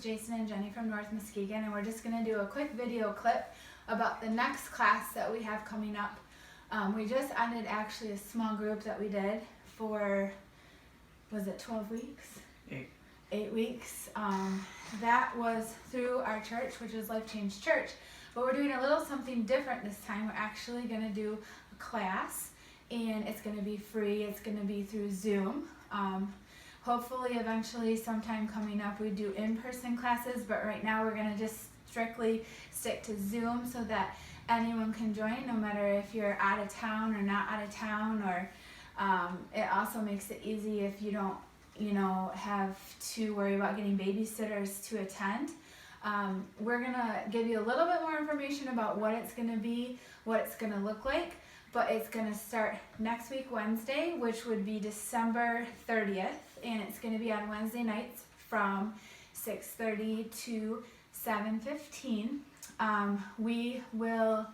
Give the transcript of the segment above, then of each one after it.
Jason and Jenny from North Muskegon, and we're just going to do a quick video clip about the next class that we have coming up. We just ended actually a small group that we did for, was it 12 weeks? 8 weeks. That was through our church, which is Life Change Church. But we're doing a little something different this time. We're actually going to do a class, and it's going to be free. It's going to be through Zoom. Hopefully, eventually, sometime coming up, we do in-person classes, but right now we're going to just strictly stick to Zoom so that anyone can join, no matter if you're out of town or not out of town, or it also makes it easy if you don't, have to worry about getting babysitters to attend. We're going to give you a little bit more information about what it's going to be, what it's going to look like, but it's going to start next week, Wednesday, which would be December 30th, and it's going to be on Wednesday nights from 6:30 to 7:15. We will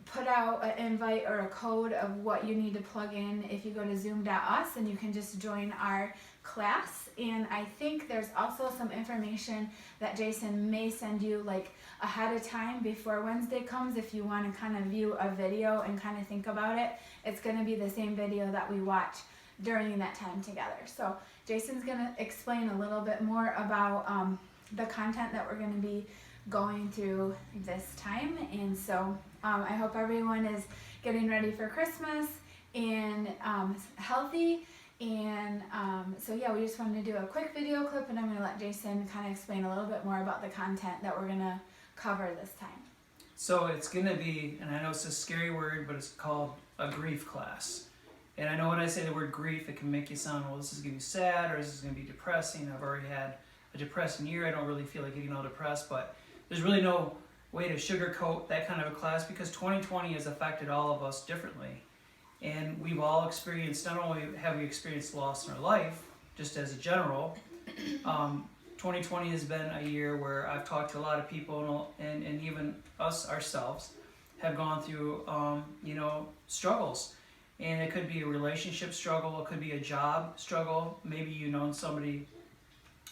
put out an invite or a code of what you need to plug in if you go to zoom.us, and you can just join our class. And I think there's also some information that Jason may send you like ahead of time before Wednesday comes if you want to kind of view a video and kind of think about it. It's going to be the same video that we watch during that time together. So Jason's going to explain a little bit more about the content that we're going to be going through this time. And so I hope everyone is getting ready for Christmas and healthy. And so yeah, we just wanted to do a quick video clip, and I'm going to let Jason kind of explain a little bit more about the content that we're going to cover this time. So it's going to be, and I know it's a scary word, but it's called a grief class. And I know when I say the word grief, it can make you sound, well, this is going to be sad, or this is going to be depressing. I've already had a depressing year. I don't really feel like getting all depressed, but there's really no way to sugarcoat that kind of a class, because 2020 has affected all of us differently. And we've all experienced, not only have we experienced loss in our life, just as a general, 2020 has been a year where I've talked to a lot of people, and even us ourselves have gone through, struggles. And it could be a relationship struggle, it could be a job struggle. Maybe you know somebody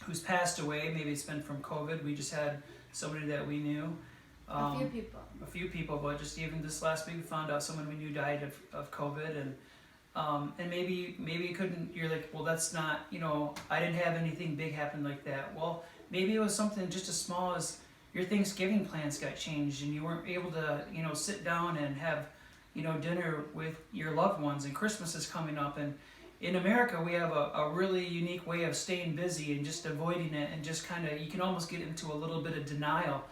who's passed away, maybe it's been from COVID. We just had somebody that we knew. A few people, but just even this last week we found out someone we knew died of COVID, and maybe it couldn't, you're like, well, that's not, I didn't have anything big happen like that. Well, maybe it was something just as small as your Thanksgiving plans got changed and you weren't able to, sit down and have, dinner with your loved ones, and Christmas is coming up, and in America we have a really unique way of staying busy and just avoiding it, and just kind of, you can almost get into a little bit of denial.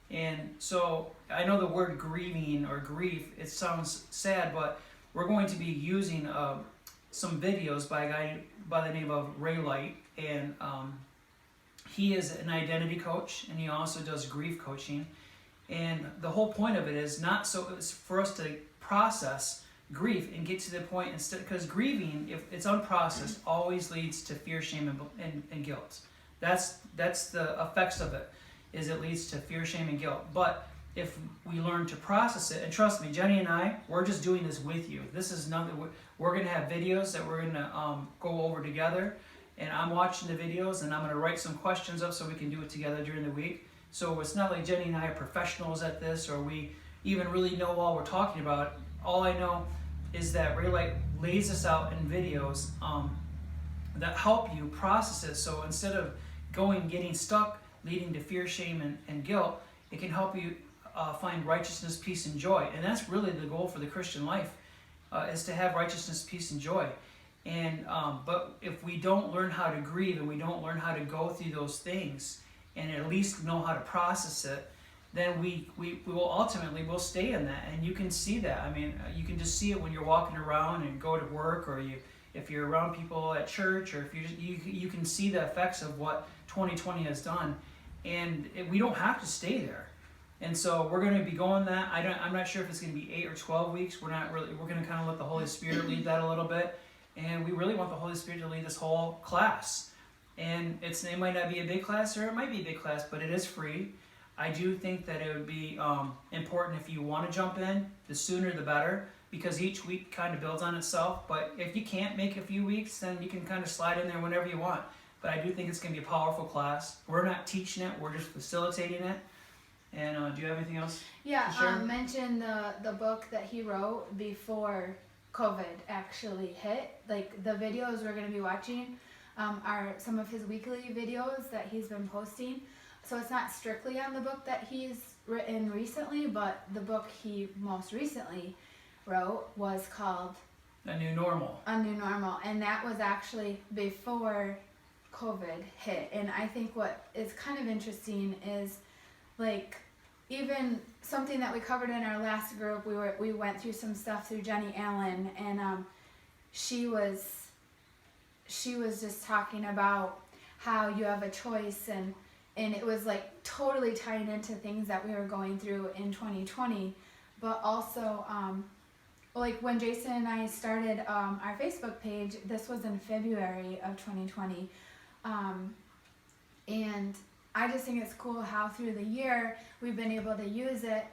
And so I know the word grieving or grief, it sounds sad, but we're going to be using some videos by a guy by the name of Light, and he is an identity coach, and he also does grief coaching. And the whole point of it is it's for us to process grief and get to the point, instead, because grieving, if it's unprocessed, always leads to fear, shame, and guilt. That's the effects of it. Is it leads to fear, shame, and guilt. But if we learn to process it, and trust me, Jenny and I, we're just doing this with you. This is nothing. We're going to have videos that we're going to go over together, and I'm watching the videos, and I'm going to write some questions up so we can do it together during the week. So it's not like Jenny and I are professionals at this, or we even really know all we're talking about. All I know is that Light lays this out in videos that help you process it. So instead of getting stuck, leading to fear, shame, and guilt, it can help you find righteousness, peace, and joy. And that's really the goal for the Christian life, is to have righteousness, peace, and joy. And but if we don't learn how to grieve, and we don't learn how to go through those things, and at least know how to process it, then we will ultimately stay in that. And you can see that. I mean, you can just see it when you're walking around and go to work, or if you're around people at church, or if you can see the effects of what 2020 has done. And we don't have to stay there. And so we're going to be going that. I'm not sure if it's going to be 8 or 12 weeks. We're going to kind of let the Holy Spirit lead that a little bit. And we really want the Holy Spirit to lead this whole class. And it might not be a big class, or it might be a big class, but it is free. I do think that it would be important, if you want to jump in, the sooner the better, because each week kind of builds on itself. But if you can't make a few weeks, then you can kind of slide in there whenever you want. but I do think it's going to be a powerful class. We're not teaching it, we're just facilitating it. And do you have anything else? Yeah, to share? mention the book that he wrote before COVID actually hit. Like the videos we're going to be watching are some of his weekly videos that he's been posting. So it's not strictly on the book that he's written recently, but the book he most recently wrote was called A New Normal. A New Normal, and that was actually before COVID hit. And I think what is kind of interesting is, like, even something that we covered in our last group, we went through some stuff through Jenny Allen, and she was just talking about how you have a choice, and it was like totally tying into things that we were going through in 2020, but also like when Jason and I started our Facebook page, this was in February of 2020, and I just think it's cool how through the year we've been able to use it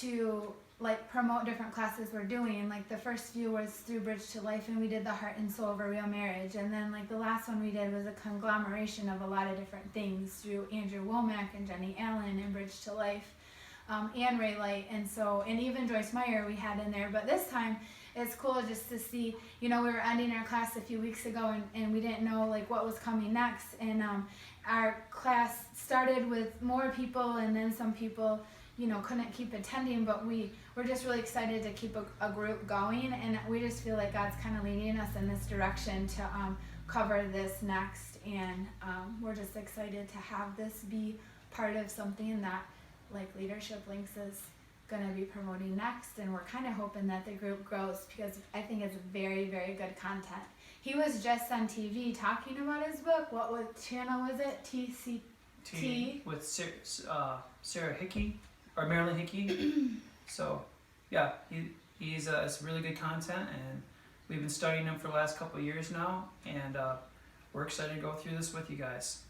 to like promote different classes we're doing. Like the first few was through Bridge to Life, and we did the Heart and Soul of a Real Marriage, and then like the last one we did was a conglomeration of a lot of different things through Andrew Womack and Jenny Allen and Bridge to Life, and Ray Light, and even Joyce Meyer we had in there. But this time it's cool just to see, you know, we were ending our class a few weeks ago, and we didn't know like what was coming next, and our class started with more people, and then some people, you know, couldn't keep attending, but we're just really excited to keep a group going, and we just feel like God's kind of leading us in this direction to cover this next, and we're just excited to have this be part of something that like Leadership Links is going to be promoting next, and we're kind of hoping that the group grows because I think it's very, very good content. He was just on TV talking about his book. What channel was it? TCT? With Sarah Hickey, or Marilyn Hickey. So, yeah, he's it's really good content, and we've been studying him for the last couple of years now, and we're excited to go through this with you guys.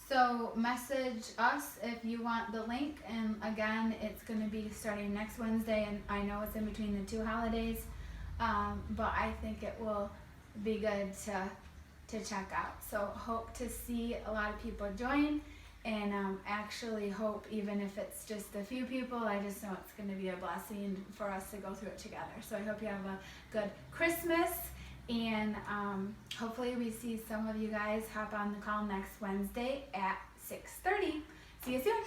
So message us if you want the link, and again, it's going to be starting next Wednesday, and I know it's in between the two holidays, but I think it will be good to check out. So hope to see a lot of people join, and actually hope even if it's just a few people, I just know it's going to be a blessing for us to go through it together. So I hope you have a good Christmas, and hopefully we see some of you guys hop on the call next Wednesday at 6:30. See you soon.